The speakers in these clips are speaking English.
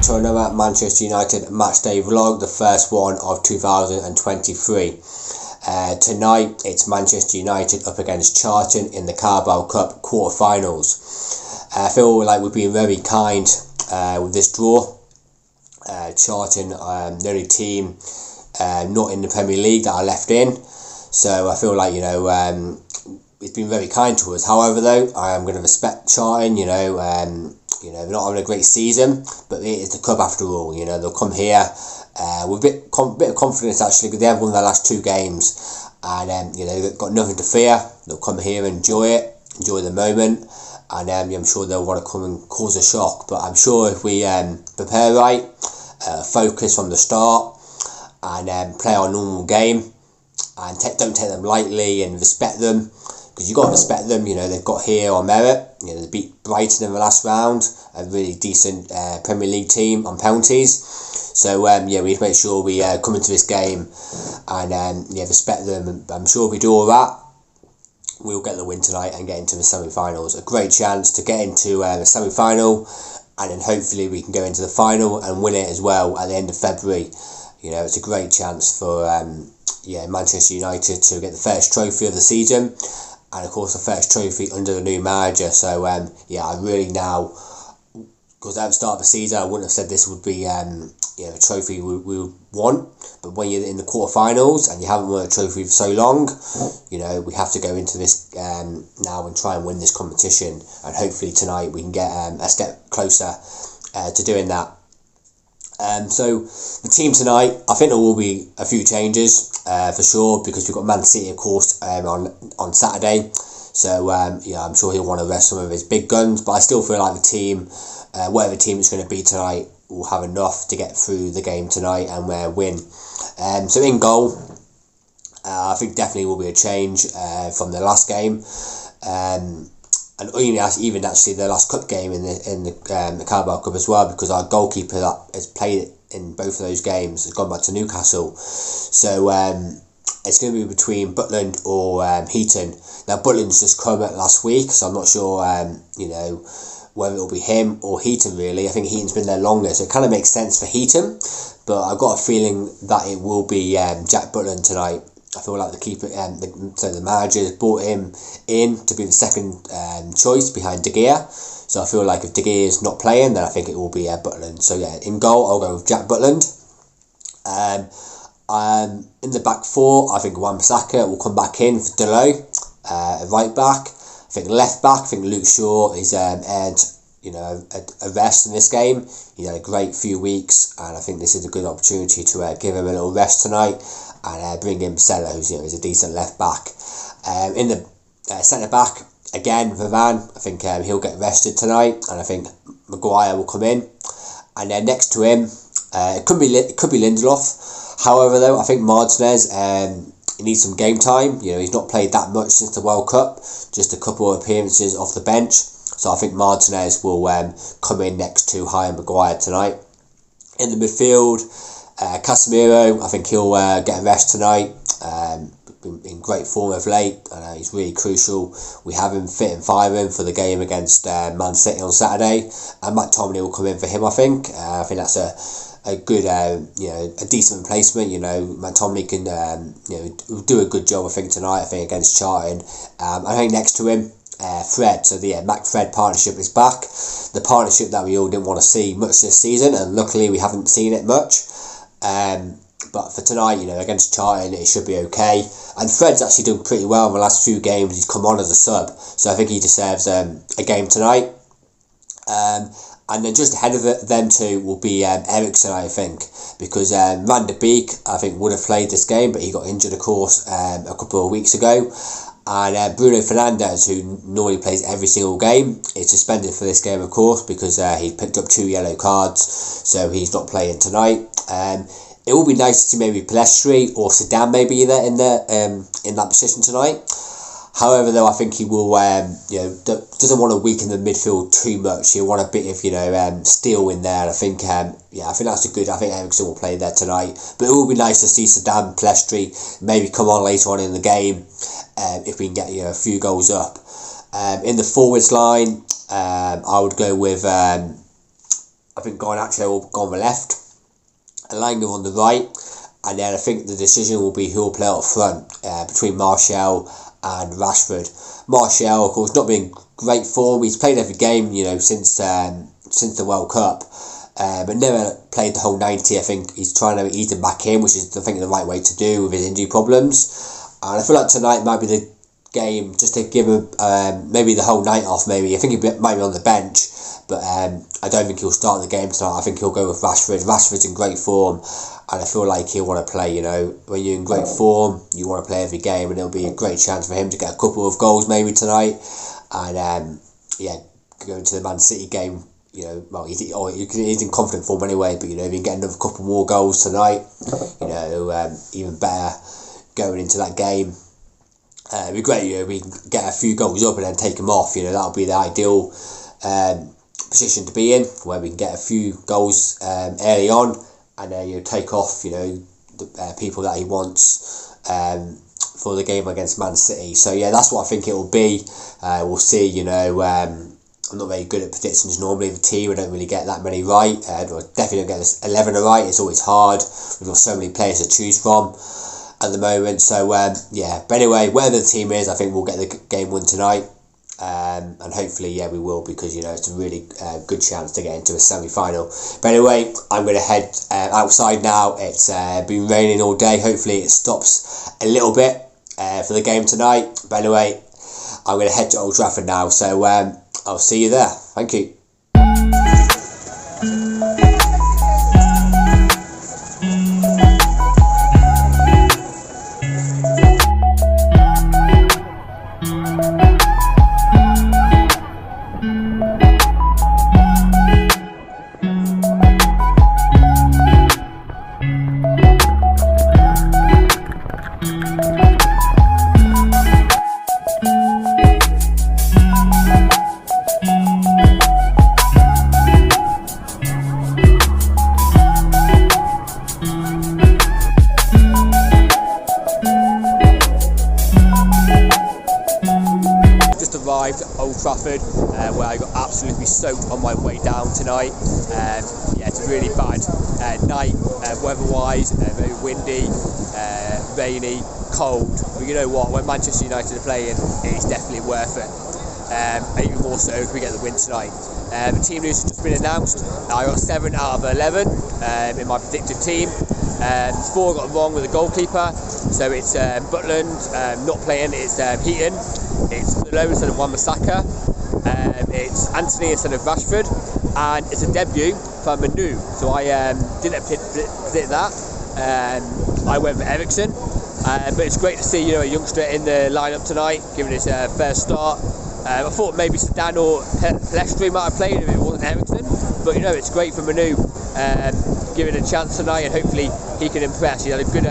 to another Manchester United matchday vlog, the first one of 2023. Tonight it's Manchester United up against Charlton in the Caraboa Cup quarter-finals. I feel like we've been very kind with this draw. Charlton, the only team not in the Premier League that are left in, so I feel like it's been very kind to us. However, though, I am going to respect Charlton. They're not having a great season, but it is the club after all. They'll come here with a bit of confidence actually, because they have won their last two games, and they've got nothing to fear. They'll come here and enjoy the moment, and I'm sure they'll want to come and cause a shock. But I'm sure if we prepare right, focus from the start, and play our normal game, and don't take them lightly, and respect them. Because you've got to respect them. They've got here on merit. They beat Brighton in the last round, a really decent Premier League team on penalties. So we need to make sure we come into this game and respect them. And I'm sure if we do all that, we'll get the win tonight and get into the semi-finals. A great chance to get into the semi-final, and then hopefully we can go into the final and win it as well at the end of February. It's a great chance for Manchester United to get the first trophy of the season. And of course the first trophy under the new manager. So I really now, because at the start of the season I wouldn't have said this would be a trophy we would want, but when you're in the quarterfinals and you haven't won a trophy for so long, we have to go into this now and try and win this competition, and hopefully tonight we can get a step closer to doing that. So the team tonight, I think there will be a few changes for sure, because we've got Man City of course on Saturday, so I'm sure he'll want to rest some of his big guns, but I still feel like the team, whatever team it's going to be tonight, will have enough to get through the game tonight and win. So in goal, I think definitely will be a change from the last game, and even actually the last cup game in the Caraboa Cup as well, because our goalkeeper that has played in both of those games has gone back to Newcastle. So it's going to be between Butland or Heaton. Now Butland's just come out last week, so I'm not sure whether it'll be him or Heaton really. I think Heaton's been there longer, so it kind of makes sense for Heaton, but I've got a feeling that it will be Jack Butland tonight. I feel like the keeper, the manager has brought him in to be the second choice behind De Gea. So I feel like if De Gea is not playing, then I think it will be Butland. So in goal, I'll go with Jack Butland. In the back four, I think Wan-Bissaka will come back in for Delo, right back. I think left back, I think Luke Shaw is earned a rest in this game. He had a great few weeks, and I think this is a good opportunity to give him a little rest tonight, and bring in Marcelo, who's is a decent left back. In the centre back, again Varane, I think he'll get rested tonight, and I think Maguire will come in, and then next to him it could be Lindelof. However, though, I think Martinez he needs some game time. He's not played that much since the World Cup, just a couple of appearances off the bench. So I think Martinez will come in next to Harry Maguire tonight. In the midfield, Casemiro, I think he'll get a rest tonight. Been in great form of late, and he's really crucial. We have him fit and firing for the game against Man City on Saturday, and McTominay will come in for him. I think that's a good, a decent replacement. McTominay can do a good job, I think, tonight. I think against Charlton. I think next to him, Fred. So the Mac-Fred partnership is back. The partnership that we all didn't want to see much this season, and luckily we haven't seen it much. But for tonight, against Charlton, it should be okay. And Fred's actually done pretty well in the last few games. He's come on as a sub, so I think he deserves a game tonight. And then just ahead of them two will be Eriksen, I think, because Van de Beek, I think, would have played this game, but he got injured, of course, a couple of weeks ago. And Bruno Fernandes, who normally plays every single game, is suspended for this game, of course, because he picked up 2 yellow cards, so he's not playing tonight. It will be nice to see maybe Pelestri or Zidane maybe there in that position tonight. However, though, I think he will, doesn't want to weaken the midfield too much. He'll want a bit of, steel in there. I think, I think that's a good. I think Eriksen will play there tonight. But it will be nice to see Zidane, Pelestri maybe come on later on in the game, if we can get a few goals up. In the forwards line, I would go with. I think Garnacho will go on the left, Elanga on the right, and then I think the decision will be who will play up front between Martial and Rashford. Martial, of course, not been great form. He's played every game, since the World Cup, but never played the whole 90. I think he's trying to ease him back in, which is, I think, the right way to do with his injury problems. And I feel like tonight might be the game just to give him maybe the whole night off. Maybe I think he might be on the bench, but I don't think he'll start the game tonight. I think he'll go with Rashford. Rashford's in great form, and I feel like he'll want to play. When you're in great form, you want to play every game, and it'll be a great chance for him to get a couple of goals maybe tonight, and go into the Man City game. Well, he's in confident form anyway, but if he can get another couple more goals tonight, even better going into that game. It'd be great, we can get a few goals up and then take them off. That'll be the ideal position to be in, where we can get a few goals early on, and then take off, the people that he wants for the game against Man City. So yeah, that's what I think it will be. We'll see. I'm not very good at predictions normally. The team, I don't really get that many right. I definitely don't get this 11 right. It's always hard. We've got so many players to choose from at the moment. So but anyway, wherever the team is, I think we'll get the game won tonight, and hopefully we will, because it's a really good chance to get into a semi-final. But anyway, I'm going to head outside now. It's been raining all day. Hopefully it stops a little bit for the game tonight. But anyway, I'm going to head to Old Trafford now, so I'll see you there. Thank you. Arrived at Old Trafford, where I got absolutely soaked on my way down tonight. It's a really bad night weather-wise, very windy, rainy, cold. But you know what? When Manchester United are playing, it's definitely worth it. Even more so if we get the win tonight. The team news has just been announced. I got 7 out of 11 in my predicted team. 4 got wrong with the goalkeeper. So it's Butland not playing. It's Heaton. It's Malone instead of Wan-Bissaka. It's Anthony instead of Rashford, and it's a debut for Manu. So I didn't predict that. I went for Eriksen, but it's great to see a youngster in the lineup tonight, giving his first start. I thought maybe Sedan or Pelestri might have played if it wasn't Eriksen, but it's great for Manu, giving a chance tonight, and hopefully he can impress. He had a good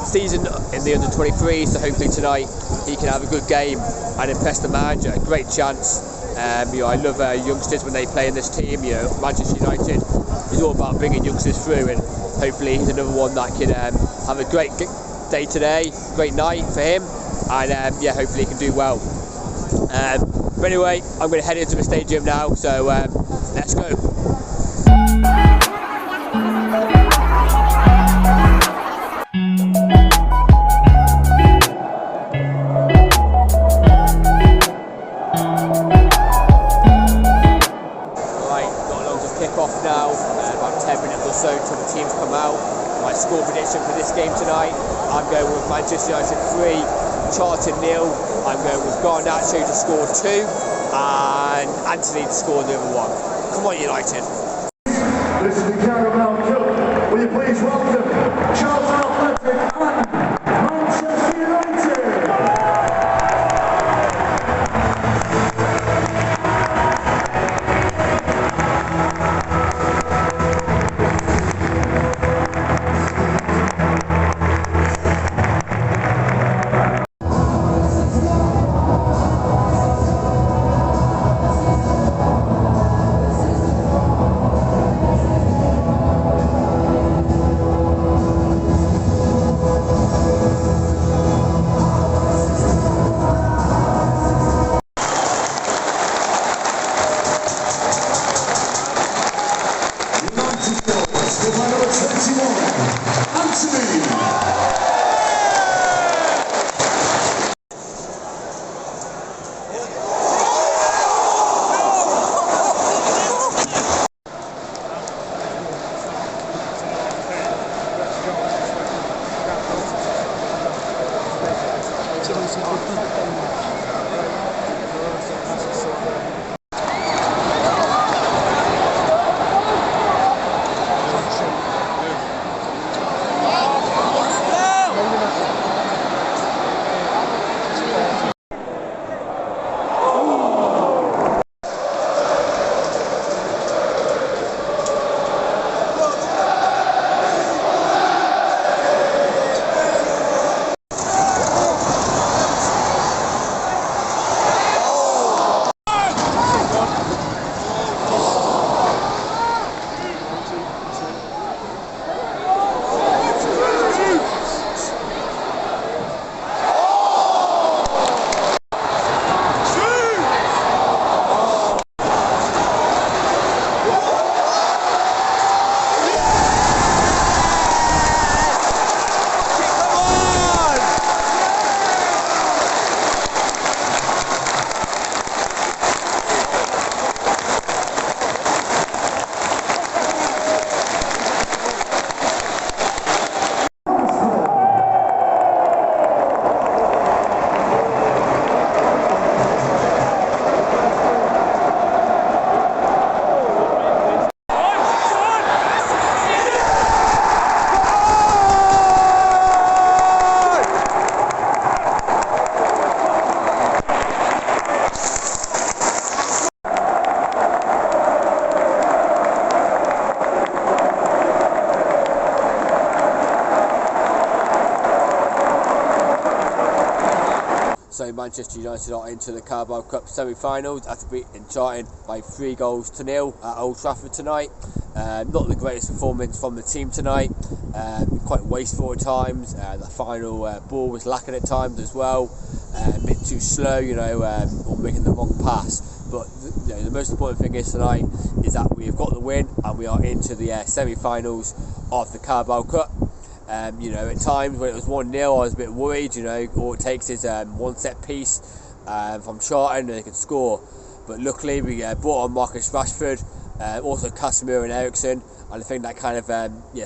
season in the under-23, so hopefully tonight he can have a good game and impress the manager. A great chance. I love youngsters when they play in this team. Manchester United is all about bringing youngsters through, and hopefully he's another one that can have a great day today, great night for him, and hopefully he can do well. But anyway, I'm going to head into the stadium now, so let's go. Off now, about 10 minutes or so until the teams come out. My score prediction for this game tonight, I'm going with Manchester United 3, Charlton 0. I'm going with Garnacho to score 2 and Anthony to score the other 1. Come on, United. This is the Caraboa Cup. Will you please welcome Charlton Athletic and Manchester United. assisted by number 21, Anthony. So Manchester United are into the Caraboa Cup semi-finals after beating Charlton by 3-0 at Old Trafford tonight. Not the greatest performance from the team tonight, quite wasteful at times. The final ball was lacking at times as well, a bit too slow, or making the wrong pass. But the most important thing is tonight is that we have got the win and we are into the semi-finals of the Caraboa Cup. At times when it was 1-0, I was a bit worried. All it takes is one set piece from Charlton and they can score. But luckily we brought on Marcus Rashford, also Casemiro and Eriksen, and I think that kind of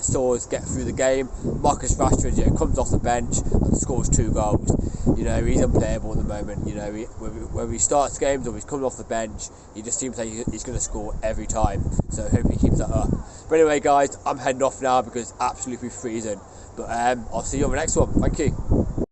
saw us get through the game. Marcus Rashford comes off the bench and scores 2 goals. He's unplayable at the moment. When he starts games or he's coming off the bench, he just seems like he's going to score every time. So I hope he keeps that up. But anyway, guys, I'm heading off now because it's absolutely freezing. But I'll see you on the next one. Thank you.